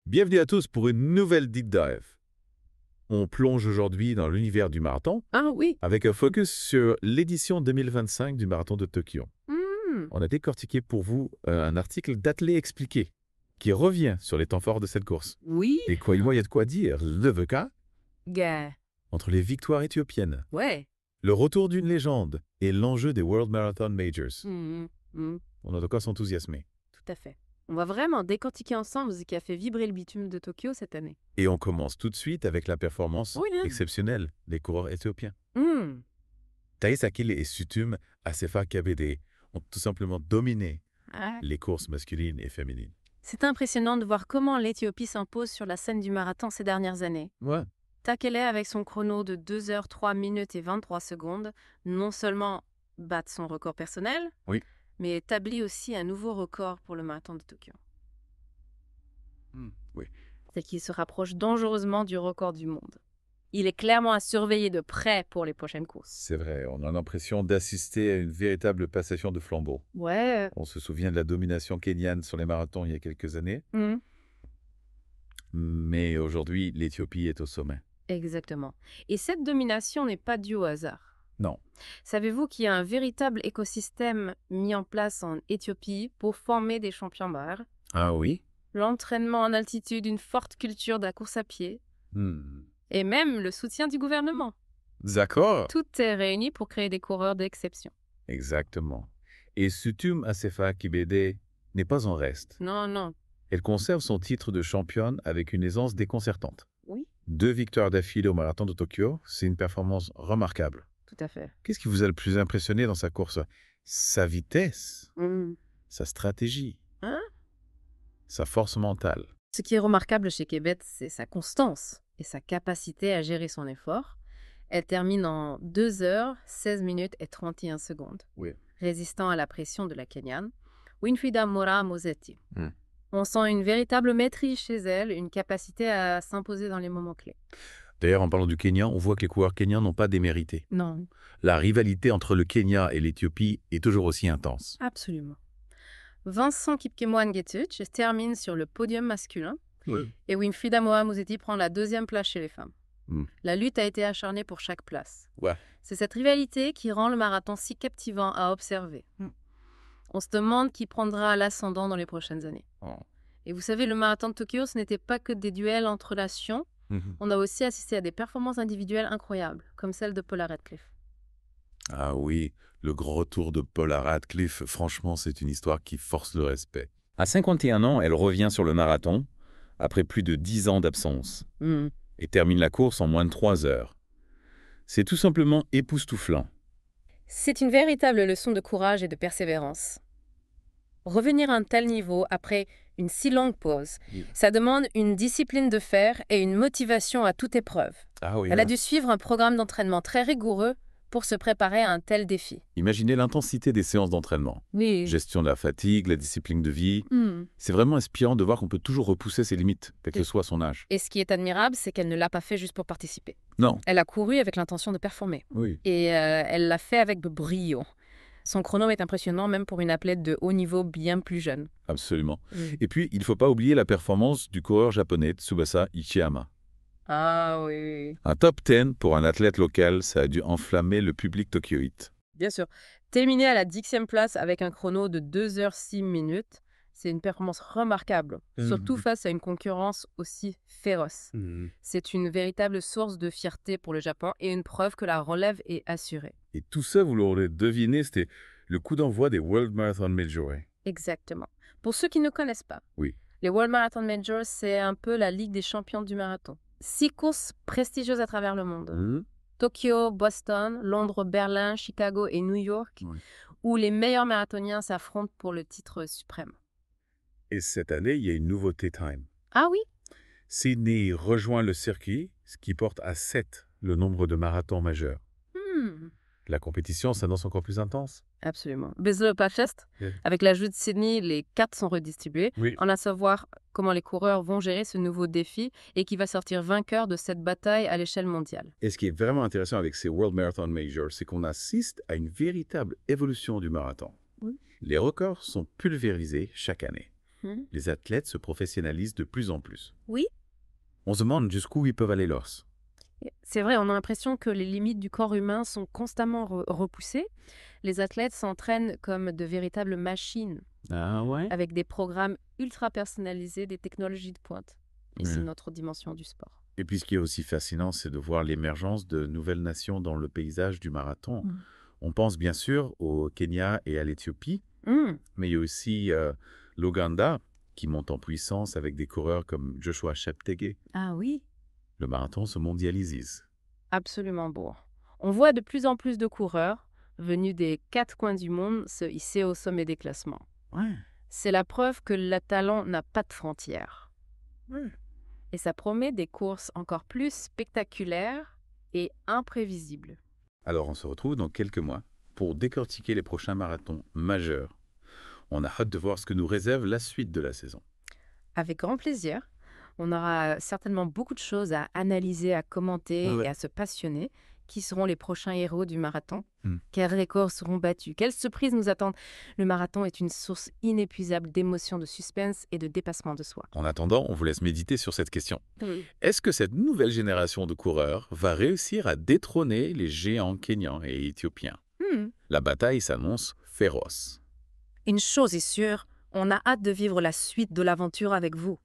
Bienvenue à tous pour une nouvelle Deep Dive. On plonge aujourd'hui dans l'univers du marathon Ah oui. avec un focus sur l'édition 2025 du marathon de Tokyo. On a décortiqué pour vous un article d'Athlé Expliqué qui revient sur les temps forts de cette course. Oui. Et croyez-moi, il y a de quoi dire. Le VK Gars. entre les victoires éthiopiennes, Ouais. le retour d'une légende et l'enjeu des World Marathon Majors. Tout On a de quoi s'enthousiasmer. à fait. On va vraiment décortiquer ensemble ce qui a fait vibrer le bitume de Tokyo cette année. Et on commence tout de suite avec la performance Oui, hein. exceptionnelle des coureurs éthiopiens. Hum. Thaïs Akil et Sutum Asefa Kabede ont tout simplement dominé Ah. les courses masculines et féminines. C'est impressionnant de voir comment l'Éthiopie s'impose sur la scène du marathon ces dernières années. Ouais. Takele, avec son chrono de 2 heures 3 minutes et 23 secondes, non seulement bat son record personnel, Oui. mais établit aussi un nouveau record pour le marathon de Tokyo. Oui. C'est qu'il se rapproche dangereusement du record du monde. Il est clairement à surveiller de près pour les prochaines courses. C'est vrai, on a l'impression d'assister à une véritable passation de flambeau. Ouais. On se souvient de la domination kenyane sur les marathons il y a quelques années, mais aujourd'hui, l'Éthiopie est au sommet. Exactement. Et cette domination n'est pas due au hasard. Non. Savez-vous qu'il y a un véritable écosystème mis en place en Éthiopie pour former des champions barres? Ah oui? L'entraînement en altitude, une forte culture de la course à pied, et même le soutien du gouvernement. D'accord. Tout est réuni pour créer des coureurs d'exception. Exactement. Et Sutum Asefa Kibede n'est pas en reste. Non, non. Elle conserve son titre de championne avec une aisance déconcertante. Oui. 2 victoires d'affilée au marathon de Tokyo, c'est une performance remarquable. Tout à fait. Qu'est-ce qui vous a le plus impressionné dans sa course? Sa vitesse, sa stratégie, Hein? sa force mentale. Ce qui est remarquable chez Québec, c'est sa constance et sa capacité à gérer son effort. Elle termine en 2 heures, 16 minutes et 31 secondes, Oui. résistant à la pression de la Kenyane, Winfrida Mora Mozetti. Mm. On sent une véritable maîtrise chez elle, une capacité à s'imposer dans les moments clés. D'ailleurs, en parlant du Kenya, on voit que les coureurs kenyans n'ont pas démérité. Non, La rivalité entre le Kenya et l'Éthiopie est toujours aussi intense. absolument. Vincent Kipkemwan Getich termine sur le podium masculin et Winfrida Mora Mozetti prend la 2e place chez les femmes. Mm. La lutte a été acharnée pour chaque place. Ouais. C'est cette rivalité qui rend le marathon si captivant à observer. On se demande qui prendra l'ascendant dans les prochaines années. Oh. Et vous savez, le marathon de Tokyo, ce n'était pas que des duels entre nations. On a aussi assisté à des performances individuelles incroyables, comme celle de Paula Radcliffe. Ah oui, le grand retour de Paula Radcliffe, franchement, c'est une histoire qui force le respect. À 51 ans, elle revient sur le marathon, après plus de 10 ans d'absence, et termine la course en moins de 3 heures. C'est tout simplement époustouflant. C'est une véritable leçon de courage et de persévérance. Revenir à un tel niveau après une si longue pause, ça demande une discipline de fer et une motivation à toute épreuve. Ah oui. Elle a dû suivre un programme d'entraînement très rigoureux pour se préparer à un tel défi. Imaginez l'intensité des séances d'entraînement. Oui. Gestion de la fatigue, la discipline de vie. C'est vraiment inspirant de voir qu'on peut toujours repousser ses limites, quel que soit son âge. Et ce qui est admirable, c'est qu'elle ne l'a pas fait juste pour participer. Non. Elle a couru avec l'intention de performer. Oui. Et elle l'a fait avec brio. Son chrono est impressionnant même pour une athlète de haut niveau bien plus jeune. Absolument. Et puis, il ne faut pas oublier la performance du coureur japonais Tsubasa Ichiyama. Ah oui. Un top 10 pour un athlète local, ça a dû enflammer le public tokyoïte. Bien sûr. Terminer à la 10e place avec un chrono de 2 heures 6 minutes, c'est une performance remarquable, surtout face à une concurrence aussi féroce. C'est une véritable source de fierté pour le Japon et une preuve que la relève est assurée. Et tout ça, vous l'aurez deviné, c'était le coup d'envoi des World Marathon Majors. Exactement. Pour ceux qui ne connaissent pas, Oui. les World Marathon Majors, c'est un peu la ligue des champions du marathon. 6 courses prestigieuses à travers le monde. Tokyo, Boston, Londres, Berlin, Chicago et New York, où les meilleurs marathoniens s'affrontent pour le titre suprême. Et cette année, il y a une nouveauté time. Ah oui? Sydney rejoint le circuit, ce qui porte à 7 le nombre de marathons majeurs. La compétition s'annonce encore plus intense. Absolument. Bisle Pachest, avec l'ajout de Sydney, les 4 sont redistribués. Oui. On a à savoir comment les coureurs vont gérer ce nouveau défi et qui va sortir vainqueur de cette bataille à l'échelle mondiale. Et ce qui est vraiment intéressant avec ces World Marathon Majors, c'est qu'on assiste à une véritable évolution du marathon. Les records sont pulvérisés chaque année. Mhm. Les athlètes se professionnalisent de plus en plus. Oui, On se demande jusqu'où ils peuvent aller lors. c'est vrai, on a l'impression que les limites du corps humain sont constamment repoussées. Les athlètes s'entraînent comme de véritables machines, Ah ouais? avec des programmes ultra personnalisés, des technologies de pointe. Et c'est Ouais. une autre dimension du sport. Et puis ce qui est aussi fascinant, c'est de voir l'émergence de nouvelles nations dans le paysage du marathon. Mm. On pense bien sûr au Kenya et à l'Éthiopie, mais il y a aussi l'Ouganda qui monte en puissance avec des coureurs comme Joshua Cheptegei. Ah oui, Le marathon se mondialise. absolument beau. On voit de plus en plus de coureurs venus des 4 coins du monde se hisser au sommet des classements. Ouais. C'est la preuve que le talent n'a pas de frontières. Ouais. Et ça promet des courses encore plus spectaculaires et imprévisibles. Alors on se retrouve dans quelques mois pour décortiquer les prochains marathons majeurs. On a hâte de voir ce que nous réserve la suite de la saison. Avec grand plaisir. On aura certainement beaucoup de choses à analyser, à commenter Ouais. et à se passionner. Qui seront les prochains héros du marathon? Hmm. Quels records seront battus? Quelles surprises nous attendent? Le marathon est une source inépuisable d'émotions, de suspense et de dépassement de soi. En attendant, on vous laisse méditer sur cette question. Est-ce que cette nouvelle génération de coureurs va réussir à détrôner les géants kenyans et éthiopiens? La bataille s'annonce féroce. Une chose est sûre, on a hâte de vivre la suite de l'aventure avec vous.